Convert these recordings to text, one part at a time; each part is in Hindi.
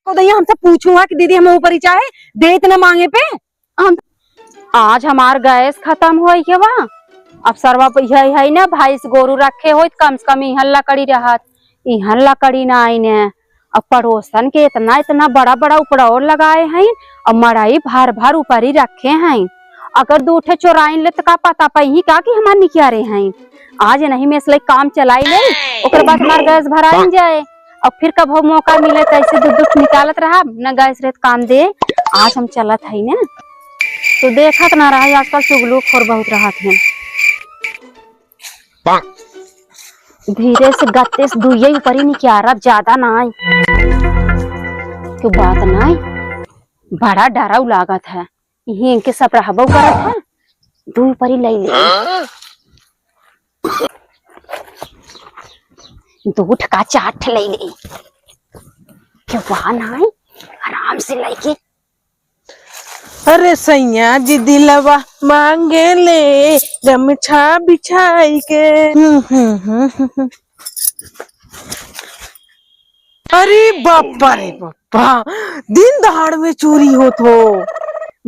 को दैया हमसे पूछूंगा कि दीदी हमें ऊपर ही चाहे दे इतना मांगे पे हम आज हमार गैस खत्म हो गया वहाँ अब सरवा है ना भाई से गोरू रखे हो कम से कम इहन लकड़ी रहत इहन लकड़ी ना आई ने अब पड़ोसन के इतना इतना बड़ा बड़ा उपड़ौर लगाए हैं और मड़ाई भार भार ऊपर ही रखे हैं अगर दूठे चोराइन ले तो का पता पही का कि हमार निकारे हैं आज नहीं में इसलिए काम चलाई ले ओकर बाद हमार गैस भराइन जाए और फिर कब मौका मिले तो ऐसे दुख निकालत रहा न गैस रहे काम दे आज हम चलत है ना तो देखत ना रहा आजकल चुगलू खोर बहुत रहत है धीरे से गत्ते से दुइये ऊपर ही निकारा ज्यादा ना आई क्यों बात ना आई बड़ा डराव लागत है यही इनके सब रहबो करत है दू ऊपर ही ले दो ठका चाट ले ले क्यों वहां ना आई आराम से लेके अरे सैया जी दिलवा मांगे ले गमछा बिछाई के अरे बापा रे बापा दिन दहाड़ में चोरी होत हो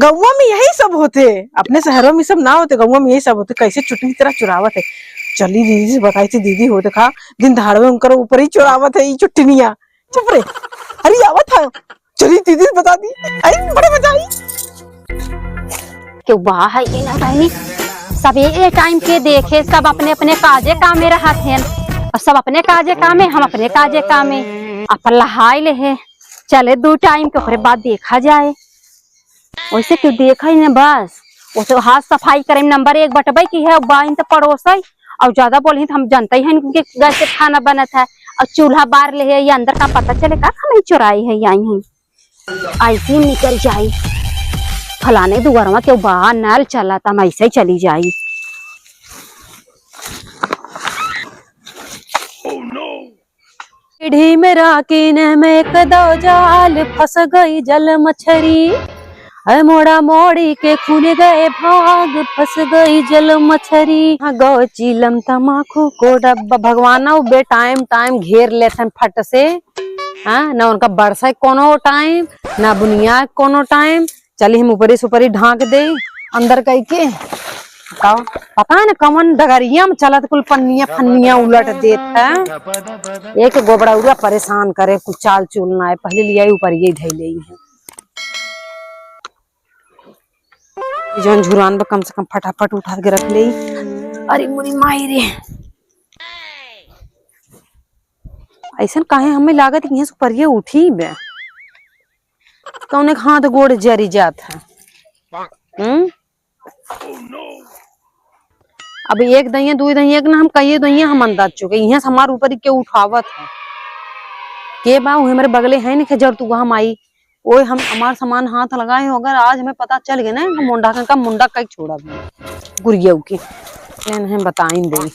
गौवा में यही सब होते अपने शहरों में सब ना होते गौवा में यही सब होते कैसे चुटकी तरह चुरावत है चली दीदी से बताई थी दीदी होते खा दिन दहाड़ में उनकर ऊपर ही चुरावत है ये चुटनिया चुप रे अरे आवत था चली दीदी से बता दी आई बड़े मजा आई क्यों वाह है ये ना कहनी सब ये टाइम के देखे सब अपने अपने काजे काम में रहत हैं और सब अपने काजे काम में हम अपने काजे काम में अपन लहाई ले है चले दो टाइम के ऊपर बाद देखा जाए वैसे क्यों देखा ही ना बस वो तो हाथ सफाई करे नंबर 1 बटबई की है बाइन तो पड़ोस है और ज्यादा बोली तो हम जानते हैं क्योंकि गैस से खाना बनत है और चूल्हा बार ले है ये अंदर का पता चले का खाना चुराई है यही है ऐसी निकल जाये फलाने दुआरवा के बाहर नल चला था ऐसे ही चली जाई पीढ़ी मेरा किन में कदो जाल फंस गई जल मछरी है मोड़ा मोड़ी के खून गए भाग फंस गई जल मछरी गौ चिलम तमाकू को डब्बा भगवान बे टाइम टाइम घेर लेते फट से हाँ ना उनका बरसा कोनो टाइम ना बुनिया कोनो टाइम चली हम ऊपरी सुपरी ढांक दे अंदर कह के बताओ पता है ना कमन डगरिया में चलत कुल पन्निया फन्निया उलट देता है एक गोबड़ा उड़ा परेशान करे कुछ चाल चूलना है पहले लिया ऊपर ये धैले है जौन झुरान कम से कम फटाफट उठा के रख ले अरे मुरी माई रे ऐसा काहे हमें लागत यहाँ से ऊपर ये उठी बे कौन एक हाथ गोड़ जरी जात है अब एक दहिया दो दहिया ना हम कहिए दहिया हम अंदाज चुके यहाँ से हमारे ऊपर के उठावत है के बा हमारे बगले है नहीं जर तू हम आई ओए हम हमार सामान हाथ लगाए हो अगर आज हमें पता चल गया ना मुंडा का मुंडा कई छोड़ा गुरिया के हम बताइन दे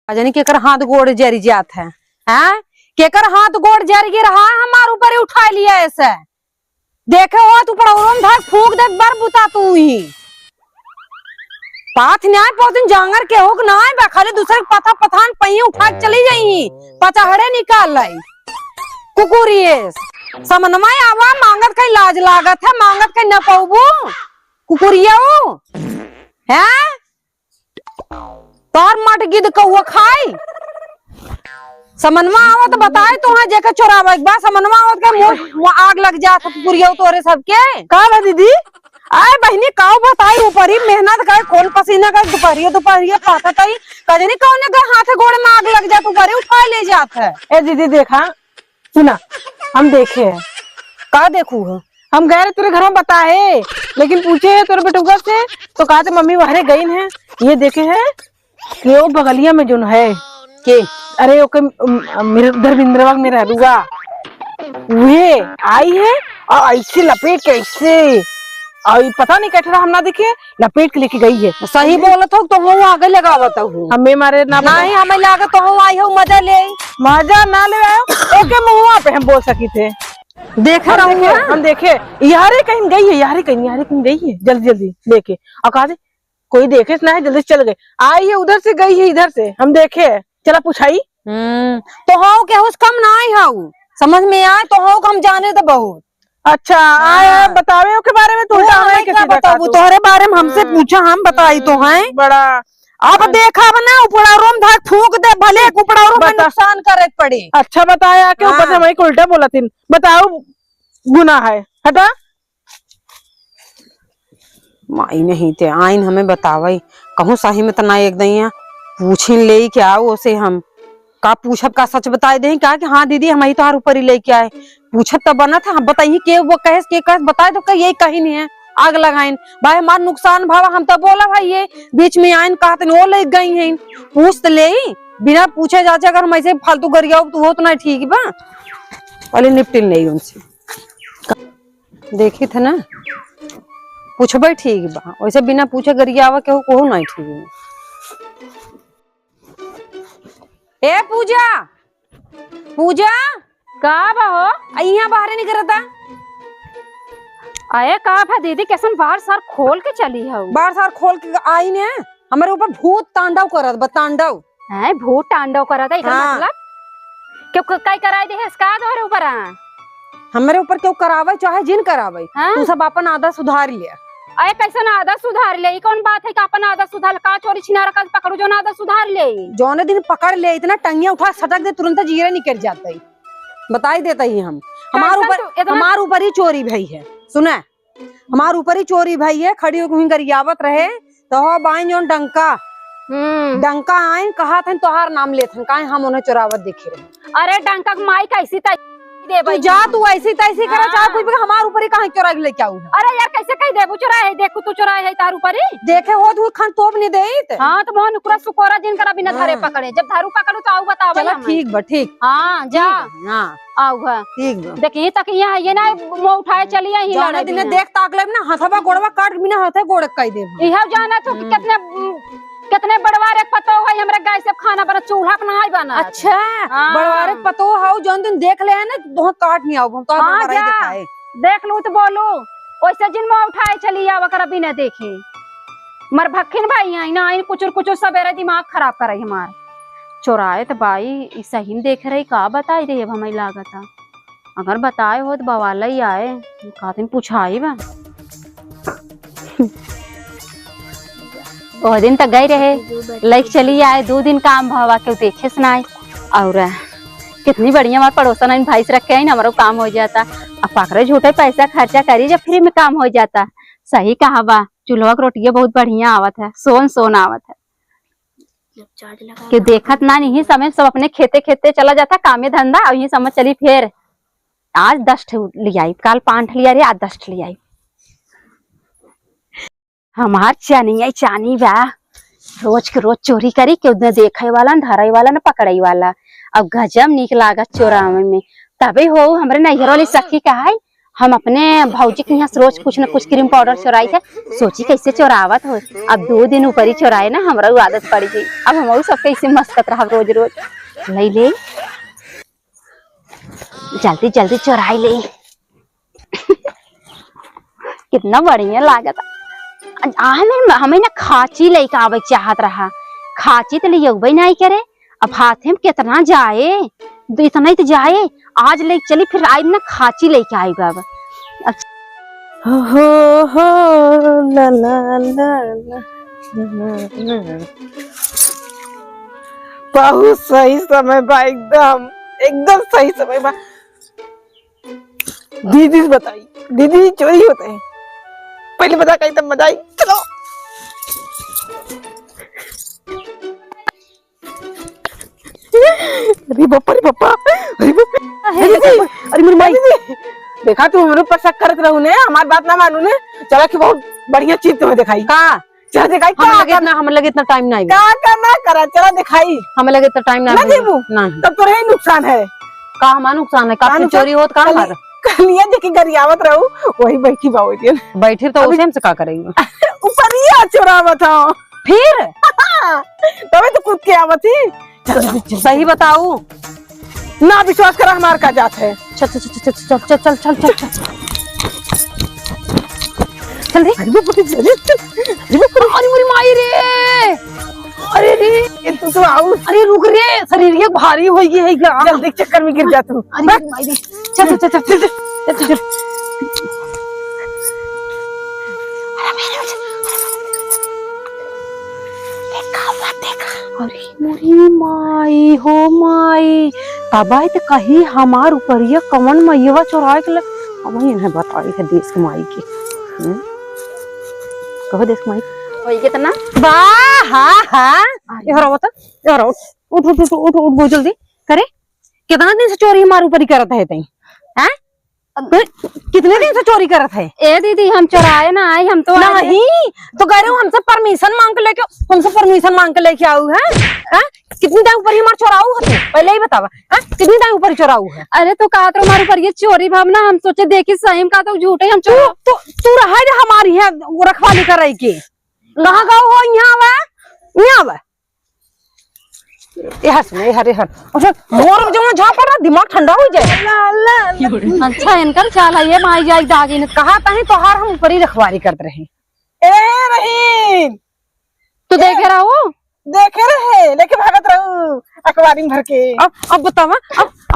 जानी केकर हाथ गोड़ जरी जात है हैं केकर हाथ गोड़ जर गिर रहा हमारे ऊपर ही उठा लिया ऐसे देखे हो तू पड़ोरम धक फूक दे बार बुता तू ही पाथ न्याय पौधन जांगर के हो ना है खाली दूसरे पथा पठान पहिए उठा के चली जाई पचाहड़े निकाल लाई कुकुरियस समनमा आवा मांगत कई लाज लागत है मांगत कई न पाऊबू कुकुरिया है तार मट गिद कौआ खाई समनवा आवत बताए तो हाँ जेकर चोरावा एक बार समनवा आवत के मुंह आग लग जात कुकुरिया तोरे सबके का बा दीदी आए बहनी काऊ बताई ऊपर ही मेहनत कर कौन पसीना कर दोपहरिया पाता ही कजनी कौन के हाथ गोड़ में आग लग जात ऊपर उठा ले जात है ए दीदी देखा सुना हम देखे है का देखू है हम गए तेरे घर में बताए लेकिन पूछे है तेरे बेटुआ से तो कहा थे मम्मी वहरे गई है ये देखे है कि वो बगलिया में जो है के अरे ओके धर्मेंद्रवा में रहूगा वे आई है और ऐसे लपेट के ऐसे और पता नहीं कैठा हम ना देखे लपेट के लेके गई है सही बोलत हो तो वो आगे लगावत हो हमें मारे ना नहीं हमें लागत तो आई हो मजा ले मजा ना ले ओके मुँह पे हम बोल सकी थे देखा रहूंगे हम देखे यारे कहीं गई है यारे कहीं गई है जल्दी जल्दी लेके और कहा कोई देखे ना है जल्दी चल गए आई है उधर से गई है इधर से हम देखे चला पूछाई तो हो के उस कम ना आई हो समझ में आए तो हो हम जाने तो बहुत। अच्छा आए बतावे के बारे में, तू क्या बताबू तोहरे बारे में हमसे पूछा, हम बताई तो हैं बड़ा। अब देखा बना उपड़ा रोम धाक फूक दे भले उपड़ा रोम में नुकसान करे पड़े। अच्छा बताया कि ऊपर से वही उल्टा बोला थी। बताओ गुनाह है, हटा। माई नहीं थे आइन हमें बतावई कहूँ सही में तना एक दई पूछिन ले क्या ओसे हम का पूछब का सच बताए दे क्या कि हाँ दीदी हम ही तोहार ऊपर ही लेके आए। पूछत तो बना था हम बताइए के वो कहे के कहे बताए तो यही कही नहीं है आग लगाइन भाई हमार नुकसान भावा हम तो बोला भाई ये बीच में आइन कहते वो ले गई हैं पूछ तो ले बिना पूछे जाचे अगर हम ऐसे फालतू गरिया तो वो तो नहीं ठीक बा पहले निपटिन नहीं उनसे देखी थे ना पूछबे ठीक बा वैसे बिना पूछे गरियावा केहू कहू नहीं ठीक। ए पूजा पूजा का बहो यहाँ बाहर नहीं करता आए का भा दीदी कैसन बाहर सार खोल के चली है बाहर सार खोल के आई ने हमारे ऊपर भूत तांडव करत बा तांडव है भूत तांडव करत है हाँ। मतलब क्यों कई कराई दे इसका तोहरे ऊपर हमारे ऊपर क्यों करावे चाहे जिन करावे हाँ? तू सब अपन आदत सुधार लिया। अरे कैसे ना आदत सुधार ले कौन बात है कि अपन आदत सुधार का चोरी छिनारा का पकड़ो जो ना आदत सुधार ले जौने दिन पकड़ ले इतना टंगिया उठा सटक दे तुरंत जीरे निकल जाता है बताई देता ही हम हमारे ऊपर ही चोरी भई है सुना हमारे ऊपर ही चोरी भई है खड़ी होकर गरियावत रहे तो बाइन जो डंका आइन कहा था तोहार नाम लेथन का हम उन्हें चोरावत देखे रहे। अरे डंका माई कैसी दे तू जा तू ऐसी तैसी करे चाहे कुछ भी हमारे ऊपर ही कहां चोरा के लेके आऊ। अरे यार कैसे कह देबू चोरा है देखो तू चोरा है तार ऊपर ही देखे हो तू खान तोप नहीं देत। हां तो मोहन नुकरा सुकोरा जिन करा बिना धारे पकड़े जब धारू पकड़ू तो आऊ बताओ चलो ठीक बा ठीक हां जा हां आऊगा ठीक बा देखिए तक यहाँ ये ना मुंह उठाए चली आई जाने दिन देख ताक ले ना हथवा गोड़वा काट बिना हाथे गोड़ कह दे इहा जाना तो कि कितने बड़वारे पतो है हमरा गाय से खाना बना चूल्हा पर नहीं बना। अच्छा बड़वारे पतो हाउ जौन दिन देख ले है ना तो काट नहीं आऊ हम तो बड़वारे दिखाए देख लू तो बोलू ओइसे जिन मुंह उठाए चली आवा कर बिना देखे मर भखिन भाई आई ना आई कुचुर कुचुर सवेरे दिमाग खराब करई हमार चोराए तो भाई सही में देख रही का बताई रही अब हमें लागत अगर बताए हो तो बवाला ही आए खातिन पूछाई बा वो दिन तक गए रहे लाइक चली आए 2 दिन काम भवा के देखे सुनाए और कितनी बढ़िया हमारे पड़ोसन इन भाई से रखे हैं हमारा काम हो जाता अब पकड़े झूठे पैसा खर्चा करी जब फ्री में काम हो जाता। सही कहा बा चूल्हा की रोटियां बहुत बढ़िया आवत है सोन आवत है कि देखत ना नहीं समय सब अपने खेते खेते चला जाता कामे धंधा और यही समझ चली फिर आज 10 ले आई कल 5 लिया रे आज 10 ले आई हमार चानी बा रोज के रोज चोरी करी के उधर देखे वाला न धराई वाला न पकड़ाई वाला अब गजब निक लागत चोरावे में तभी हो हमरे नैहर वाली सखी कहा हम अपने भौजी के यहाँ रोज कुछ न कुछ क्रीम पाउडर चोराई थे सोची कैसे चोरावत हो अब 2 दिन ऊपर ही चोराए ना हमरा आदत पड़ गई अब हम सब कैसे मस्कत रहा रोज रोज ले जल्दी जल्दी चोराई ले कितना बढ़िया लागत हमें ना खाची लेके आवे चाहत रहा खाची तो ले नहीं करे अब हाथे में कितना जाए तो इतना ही तो जाए आज ले चली फिर आज ना खाची लेके आई बाबा हो ला ला ला बहुत सही समय बा एकदम सही समय बा। दीदी बताई दीदी चोरी होता है पहले बता कहीं तब मजा आई चलो अरे पापा अरे मेरी माई देखा तू मेरे ऊपर शक करत रहू ने हमारी बात ना मानू ने चला कि बहुत बढ़िया चीज तुम्हें दिखाई का चला दिखाई हम लगे इतना टाइम नहीं का करना करा चला दिखाई हमें लगे इतना टाइम नहीं देबू नहीं तब तो रही नुकसान है का हमारा नुकसान है काफी चोरी होत का हमारा कलिया देखे गरियावत रहू वही बैठी बाबू बैठी तो उसे हमसे का करेंगे ऊपर ही चोरावत हो फिर तभी तो कूद के आवत ही सही बताऊ ना विश्वास करा हमार का जात है चल चल चल चल चल चल चल चल चल चल रे अरे मेरी माई रे अरे रे ये तू आऊ। अरे रुक रे, शरीर ये भारी हो गई है क्या? जल्दी चक्कर में गिर जा तू। अरे मायरी चल चल चल चल चल चल। अरे मोरी माई हो माई, तबाई तो कही हमार ऊपरिया कवन मैया चोराए के अब इन्हें बताई है देश की माई की। कहो देश की माई वही कितना वाह हाँ हाँ यार बता यार उठ उठ उठ उठ उठ उठ बहुत जल्दी करे। कितना दिन से चोरी हमारे ऊपर ही करत है तई हैं? कितने दिन से चोरी करत है? ए दीदी हम चुराए ना आई, हम तो नहीं तो कह रहे हो हमसे परमिशन मांग के लेके, हमसे परमिशन मांग के लेके आऊ है? कितनी टाइम ऊपर ही हमार चोराऊ है? पहले ही बतावा कितनी टाइम ऊपर चोराऊ है? अरे तो कहा तो हमारे ऊपर ये चोरी भावना, हम सोचे देखी सही में, कहा तो झूठे हम चोर। तू रहा है हमारी है रखवाली कराई के कहाँ गाँव हो? यहाँ आवा यार सुने हरे हर अच्छा मोर जमा जहाँ पर दिमाग ठंडा हो जाए। अच्छा इनकर चाल है ये माई जाए दागी ने कहा ताही तोहार हम ऊपर ही रखवारी करते रहे। ए नहीं तो देखे रहो देखे रहे लेके भागत रहू अखबारी में भर के। अब बतावा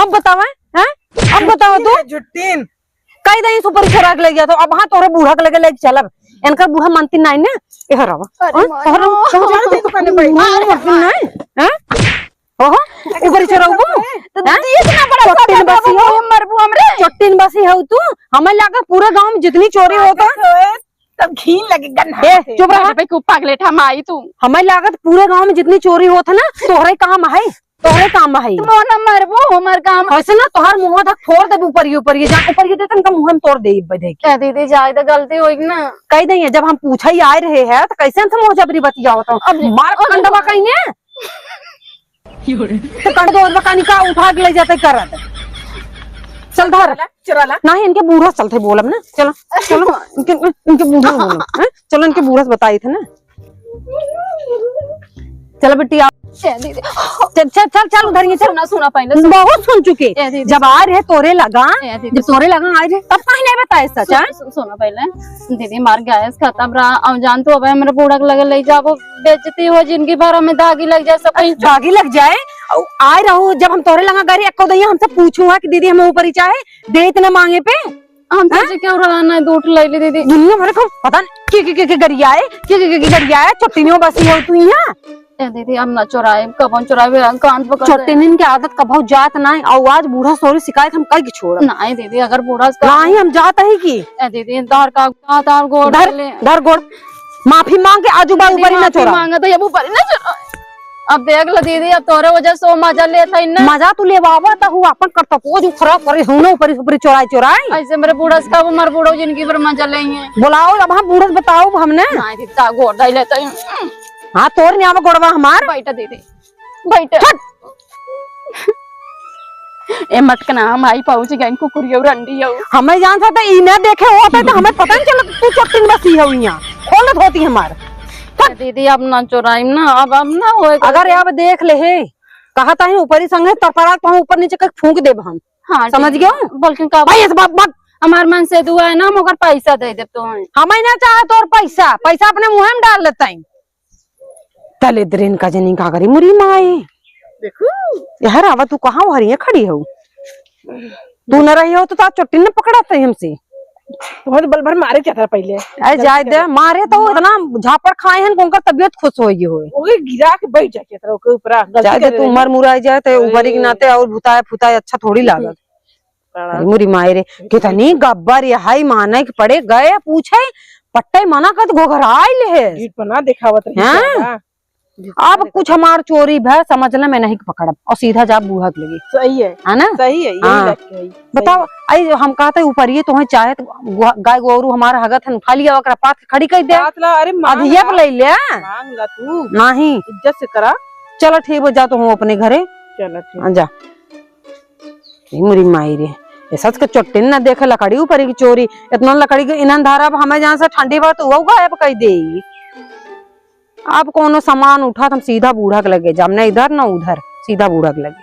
अब बतावा हैं? अब बतावा तू जुट्टीन कई दही सुपर छोरा के ले गया तो अब हाँ तोरे बूढ़ा के लेके चलब। इनका बूढ़ा मानती नहीं ना ये हरावा तोहरा तो करने पड़ी नहीं हैं? ओहो ऊपर चढ़ाऊ तो इतना बड़ा चोटिन बसी हो मरबू हमरे चोटिन बसी हो तू। हमें लगा पूरे गांव में जितनी चोरी होता तब घीन लगेगा ना। ए चुप रह बे खूब पागलेट हम आई तू। हमें लागत पूरे गांव में जितनी चोरी होता ना तोहरे काम है, तोहरे काम है। मोना मरबू हमार काम ऐसे ना तोहर मुंह तक फोड़ दे ऊपर ही जा ऊपर ही देते मुंह में तोड़ दे बधे क्या दीदी जाए तो गलती होगी ना। कह दे जब हम पूछा ही आए रहे हैं तो कैसे हम मुंह जबरी बतिया होता अब मार कंडवा कहीं ने तो कंडो बकानी का उठा के ले जाते करत। चल धर चला नहीं इनके बूढ़ा चलते बोलब ना। चलो चलो इनके बूढ़ा बोलो चलो इनके बूढ़ा बताई थे ना। चलो बेटी आप चल चल चल चल उधर ये चल। सुना पहले बहुत सुन चुके जब आ रहे तोरे लगा जब तोरे लगा आ रहे तब कहीं नहीं बताए सच है। सुनो पहले दीदी मार गैस खत्म रहा अब जान तो अब मेरे बूढ़ा लगे ले जाओ बेइज्जती हो जिंदगी भर में दागी लग जाए सब कहीं दागी लग जाए। आए रहो जब हम तोरे लगा गए एको दैया हमसे पूछूंगा कि दीदी हमें ऊपर ही चाहे दे इतना मांगे पे हम सोचे क्यों रहना है दूठ ले ली दीदी दुनिया भर को पता नहीं की गरिया है की गरिया है छुट्टी में बसी हो तू यहाँ दीदी हम न चुराए कब चुराए कान पकड़ छोटे दिन की आदत कब जात ना आवाज बूढ़ा सोरी शिकायत हम कल छोड़ नहीं दीदी अगर बूढ़ा नहीं हम जाता ही की दीदी दार का दार गोड़ धर गोड़ माफी मांग के आजू बाजू ऊपर ही ना चोरा मांगा तो ये ऊपर ही ना चोरा। अब देख लो दीदी अब तोरे वजह से मजा लेता है ना मजा तू ले बाबा तो हुआ अपन करता को जो खराब करे हूं ना ऊपर चोराए ऐसे मेरे बूढ़ा का वो मर बूढ़ो जिनकी पर मजा लेंगे बुलाओ अब हम बूढ़ा बताओ हमने नहीं दीदी गोड़ दे लेता है। हाँ तोर नहीं आवा गोड़वा हमार बैठा दीदी बैठा ए मटकना हम आई पहुंच गए कुकुरियो रंडी हो हमें जान सकता इन्हें देखे होता है तो हमें पता नहीं चला तू चट्टिन बसी हो यहाँ खोलत होती हमार दीदी अब ना चुराई ना अब ना होएगा। अगर अब देख ले है कहा था ऊपर ही संगे तरफरा तो ऊपर नीचे कर फूंक देब हम। हाँ समझ गए बल्कि का भाई इस बात हमार मन से दुआ है ना हम अगर पैसा दे दे तो हमें ना चाहे तो पैसा अपने मुंह में डाल लेता है तले द्रेन का जनी का करी मुरी माए देखो यार आवा तू कहाँ हरी खड़ी हो तू न रही हो तो चट्टी ने पकड़ा था हमसे बहुत बल भर मारे क्या था पहले अरे जाए दे मारे तो इतना झापड़ खाए हैं उनका तबीयत खुश होगी होए गिरा के बैठ जाके तेरे के ऊपर जाए तू मर मुराई जाए तो ऊपर के नाते और भुताए फुताए अच्छा थोड़ी लागत मुरी माए रे कितनी गब्बर हाई माने के पड़े गए पूछे पट्टे मना कर घोघराई ले बना दिखावत है। अब कुछ हमार चोरी भै समझ ले मैं नहीं पकड़ और सीधा जा बूढ़ा के लगी सही है ना सही है यही बताओ आई हम कहते ऊपर ये तुम्हें चाहे तो गाय गोरू हमारा हगत है उठा लिया ओकरा पात खड़ी कर दे अरे अधिया पे ले ले मांग ला तू नहीं इज्जत से करा चलो ठीक जा तो हूँ अपने घरे चलो ठीक जा मुरी माई रे ये सच के चोटिन ना देखे लकड़ी ऊपर की चोरी इतना लकड़ी के इन्हन धारा हमें जहाँ से ठंडी बात वो गायब कह दे अब कोनो सामान उठा तो हम सीधा बूढ़ा के लगे जब न इधर न उधर सीधा बूढ़ा के लगे।